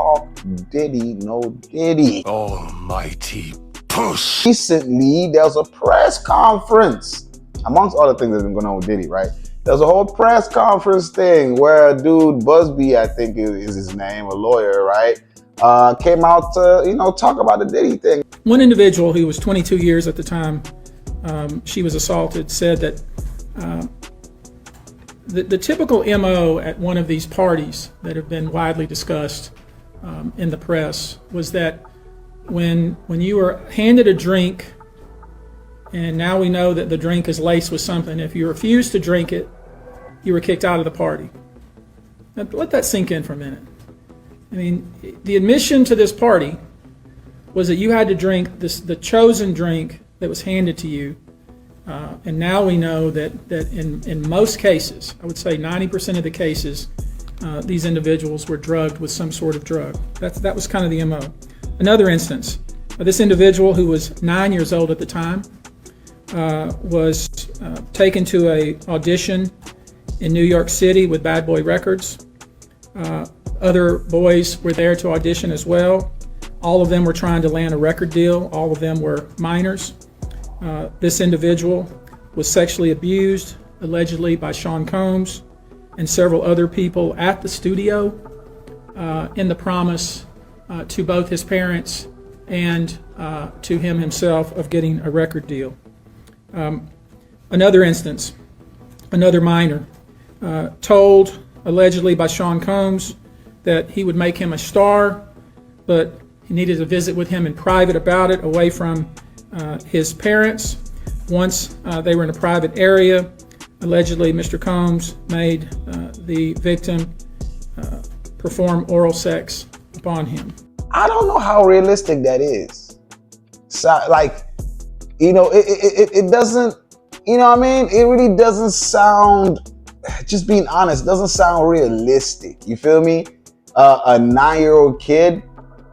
talk Diddy, no Diddy. Almighty push. Recently, there was a press conference, amongst other things that's been going on with Diddy, right? There's a whole press conference thing where a dude, Buzzbee, I think is his name, a lawyer, right? Came out to, talk about the Diddy thing. One individual who was 22 years at the time she was assaulted said that the typical MO at one of these parties that have been widely discussed in the press was that when you were handed a drink, and now we know that the drink is laced with something, if you refused to drink it, you were kicked out of the party. Now, let that sink in for a minute. I mean, the admission to this party was that you had to drink the chosen drink that was handed to you. And now we know that in most cases, I would say 90% of the cases, these individuals were drugged with some sort of drug. That was kind of the MO. Another instance, this individual who was 9 years old at the time was taken to an audition in New York City with Bad Boy Records. Other boys were there to audition as well. All of them were trying to land a record deal. All of them were minors. This individual was sexually abused, allegedly by Sean Combs and several other people at the studio in the promise to both his parents and to him himself of getting a record deal. Another instance, another minor told allegedly by Sean Combs that he would make him a star, but he needed to visit with him in private about it, away from his parents. Once they were in a private area, allegedly Mr. Combs made the victim perform oral sex upon him. I don't know how realistic that is. So, it doesn't, it really doesn't sound, just being honest, doesn't sound realistic. You feel me? A 9-year-old kid,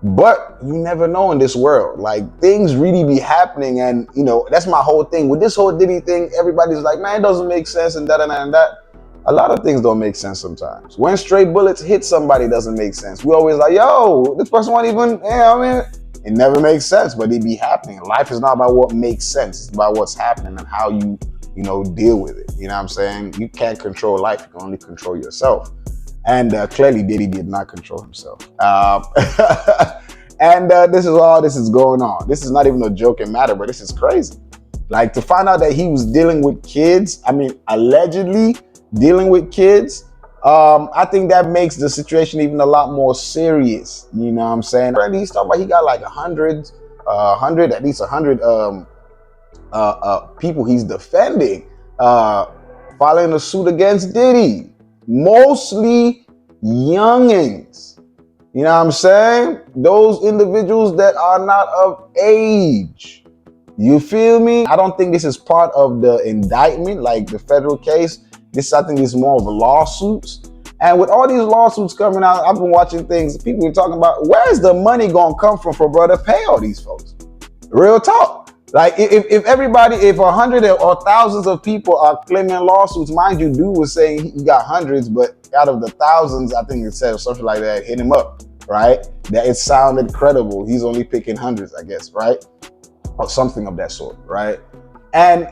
but you never know in this world. Like, things really be happening, and that's my whole thing with this whole Diddy thing. Everybody's like, man, it doesn't make sense, and that and that. A lot of things don't make sense sometimes. When stray bullets hit somebody, doesn't make sense. We always like, yo, this person won't even, it never makes sense, but it be happening. Life is not about what makes sense. It's about what's happening and how you deal with it. You know what I'm saying? You can't control life. You can only control yourself. And clearly Diddy did not control himself. And this is going on. This is not even a joking matter, but this is crazy. Like, to find out that he was dealing with kids, allegedly dealing with kids, I think that makes the situation even a lot more serious. You know what I'm saying? Apparently he's talking about he got like at least 100 people he's defending, filing a suit against Diddy. Mostly youngins. You know what I'm saying? Those individuals that are not of age. You feel me? I don't think this is part of the indictment, like the federal case. This, I think, is more of lawsuits. And with all these lawsuits coming out, I've been watching things, people are talking about, where's the money gonna come from for brother pay all these folks? Real talk. Like, if 100 or thousands of people are claiming lawsuits, mind you, dude was saying he got hundreds, but out of the thousands, I think it said something like that, hit him up, right? That it sounded credible. He's only picking hundreds, I guess, right? Or something of that sort, right? And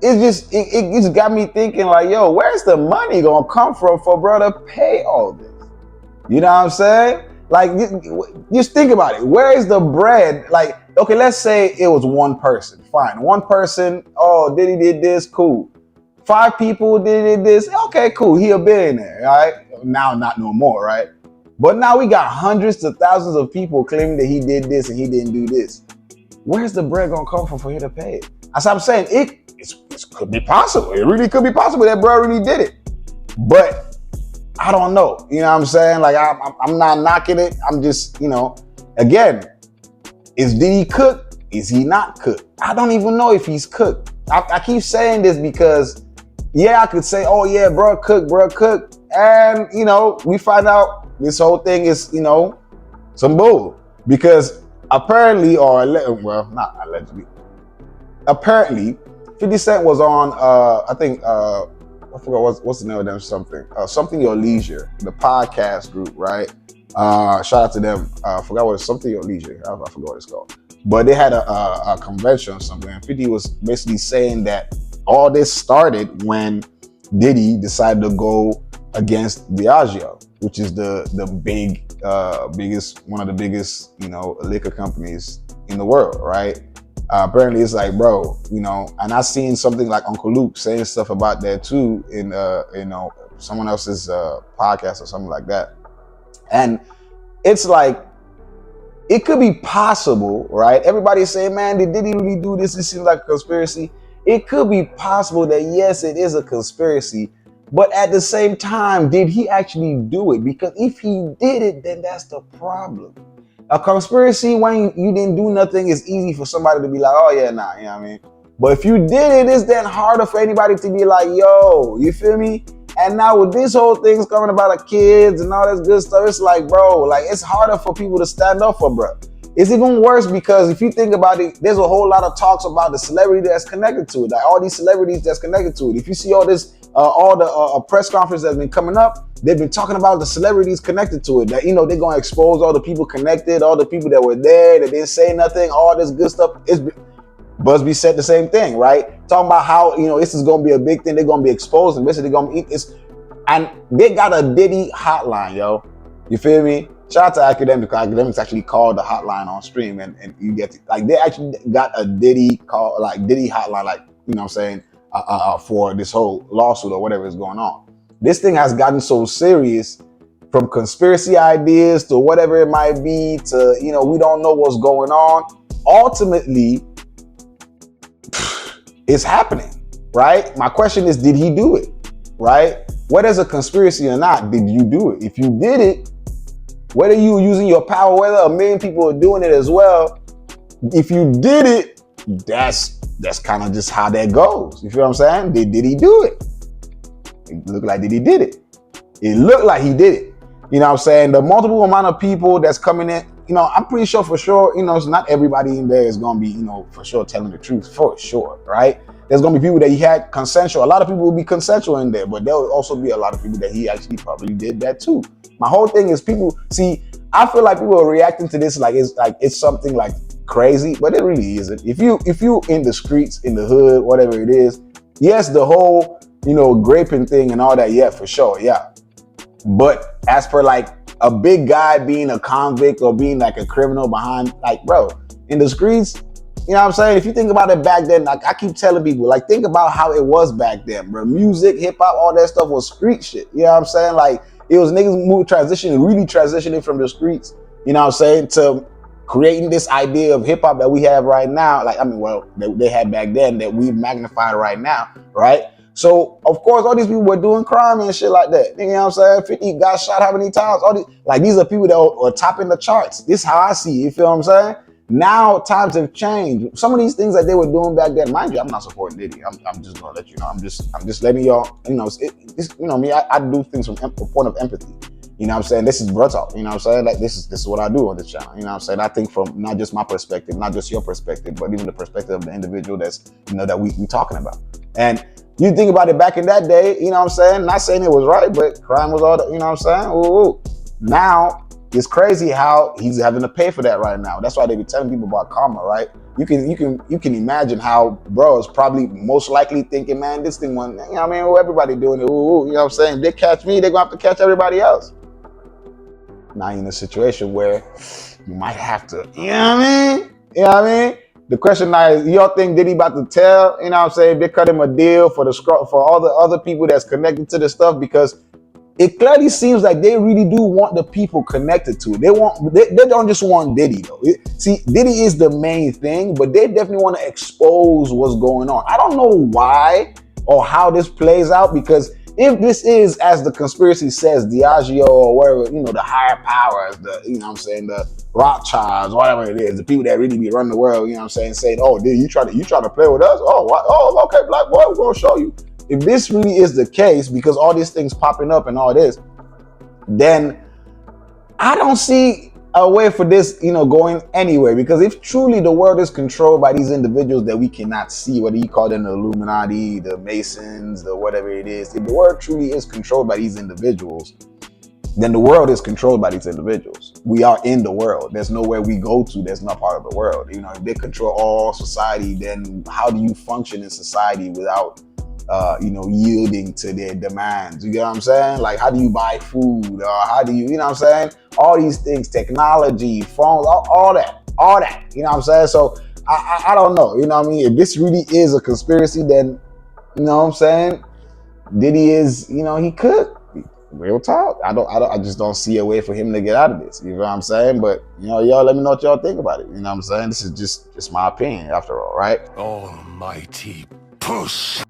it just got me thinking, like, yo, where's the money gonna come from for brother pay all this? You know what I'm saying? Like, just think about it. Where is the bread? Like, okay, let's say it was one person. Fine. One person, oh, Diddy did this, cool. 5 people did this, okay, cool. He a billionaire, right? Now, not no more, right? But now we got hundreds to thousands of people claiming that he did this and he didn't do this. Where's the bread gonna come from for him to pay it? As I'm saying, it could be possible. It really could be possible that bro really did it. But I don't know. You know what I'm saying? Like, I'm not knocking it. I'm just, again, is Diddy cooked? Is he not cooked? I don't even know if he's cooked. I keep saying this because, yeah, I could say, oh yeah, bro cooked. And, we find out this whole thing is, some bull. Because apparently, not allegedly, apparently, 50 Cent was on, I forgot what's the name of them, something Your Leisure, the podcast group, right? Shout out to them. I forgot what it's something or leisure. I forgot what it's called. But they had a convention or something, and 50 was basically saying that all this started when Diddy decided to go against Diageo, which is the biggest, one of the biggest, liquor companies in the world, right? Apparently it's like, bro, and I seen something like Uncle Luke saying stuff about that too in someone else's podcast or something like that. And it's like, it could be possible, right? Everybody's saying, man, did Diddy really do this? It seems like a conspiracy. It could be possible that, yes, it is a conspiracy, but at the same time, did he actually do it? Because if he did it, then that's the problem. A conspiracy, when you didn't do nothing, is easy for somebody to be like, oh yeah, nah, you know what I mean? But if you did it, it's then harder for anybody to be like, yo, you feel me? And now with this whole thing's coming about the kids and all this good stuff, it's like, bro, like it's harder for people to stand up for, bro. It's even worse because if you think about it, there's a whole lot of talks about the celebrity that's connected to it, like all these celebrities that's connected to it. If you see all this, all the press conference that's been coming up, they've been talking about the celebrities connected to it. That they're gonna expose all the people connected, all the people that were there that didn't say nothing, all this good stuff. Buzzbee said the same thing, right? Talking about how this is gonna be a big thing. They're gonna be exposed, and basically they're gonna eat this. And they got a Diddy hotline, yo. You feel me? Shout out to Academics. Academics actually called the hotline on stream, and you get to, like, they actually got a Diddy call, like Diddy hotline, like for this whole lawsuit or whatever is going on. This thing has gotten so serious, from conspiracy ideas to whatever it might be, to we don't know what's going on. Ultimately, it's happening, right? My question is, did he do it, right? Whether it's a conspiracy or not, did you do it? If you did it, whether you were using your power, whether a million people are doing it as well, if you did it, that's kind of just how that goes. You feel what I'm saying? Did he do it? It looked like Diddy did it. It looked like he did it. You know what I'm saying? The multiple amount of people that's coming in, I'm pretty sure for sure, it's not everybody in there is going to be, for sure telling the truth, for sure, right? There's going to be people that he had consensual. A lot of people will be consensual in there, but there will also be a lot of people that he actually probably did that too. My whole thing is I feel like people are reacting to this like it's something like crazy, but it really isn't. If you in the streets, in the hood, whatever it is, yes, the whole, graping thing and all that, yeah, for sure, yeah. But as per like a big guy being a convict or being like a criminal behind, like, bro, in the streets, you know what I'm saying? If you think about it back then, like I keep telling people, like, think about how it was back then, bro. Music, hip hop, all that stuff was street shit. You know what I'm saying? Like, it was niggas really transitioning from the streets, you know what I'm saying, to creating this idea of hip hop that we have right now. Like, that they had back then that we've magnified right now, right? So, of course, all these people were doing crime and shit like that. You know what I'm saying? 50 got shot how many times? These are people that are topping the charts. This is how I see it. You feel what I'm saying? Now times have changed. Some of these things that they were doing back then, mind you, I'm not supporting Diddy. I'm just gonna let you know. I'm just letting y'all, me. I do things from a point of empathy. You know what I'm saying? This is bro talk. You know what I'm saying? Like this is what I do on this channel. You know what I'm saying? I think from not just my perspective, not just your perspective, but even the perspective of the individual that's that we talking about. And you think about it back in that day, you know what I'm saying? Not saying it was right, but crime was all, you know what I'm saying? Ooh. Now, it's crazy how he's having to pay for that right now. That's why they be telling people about karma, right? You can imagine how bro is probably most likely thinking, man, this thing went, you know what I mean? Everybody doing it, you know what I'm saying? If they catch me, they're gonna have to catch everybody else. Now you're in a situation where you might have to, you know what I mean? You know what I mean? The question now is, y'all think Diddy about to tell, you know what I'm saying? They cut him a deal for all the other people that's connected to this stuff, because it clearly seems like they really do want the people connected to it. They don't just want Diddy though. Diddy is the main thing, but they definitely want to expose what's going on. I don't know why or how this plays out, because if this is, as the conspiracy says, Diageo or whatever, the higher powers, the Rothschilds, whatever it is, the people that really be running the world, saying, oh, dude, you try to play with us? Oh, what? Oh, okay, black boy, we're gonna show you. If this really is the case, because all these things popping up and all this, then I don't see a way for this, going anywhere. Because if truly the world is controlled by these individuals that we cannot see, whether you call them the Illuminati, the Masons, the whatever it is, if the world truly is controlled by these individuals, then the world is controlled by these individuals. We are in the world. There's nowhere we go to that's not part of the world. You know, if they control all society, then how do you function in society without, you know, yielding to their demands? You get what I'm saying? Like, how do you buy food? Or how do you know what I'm saying? All these things, technology, phones, all that. You know what I'm saying? So I don't know. You know what I mean? If this really is a conspiracy, then, you know what I'm saying? Diddy is, you know, he could. Real talk. I just don't see a way for him to get out of this. You know what I'm saying? But, you know, y'all let me know what y'all think about it. You know what I'm saying? This is just my opinion after all, right? Almighty push.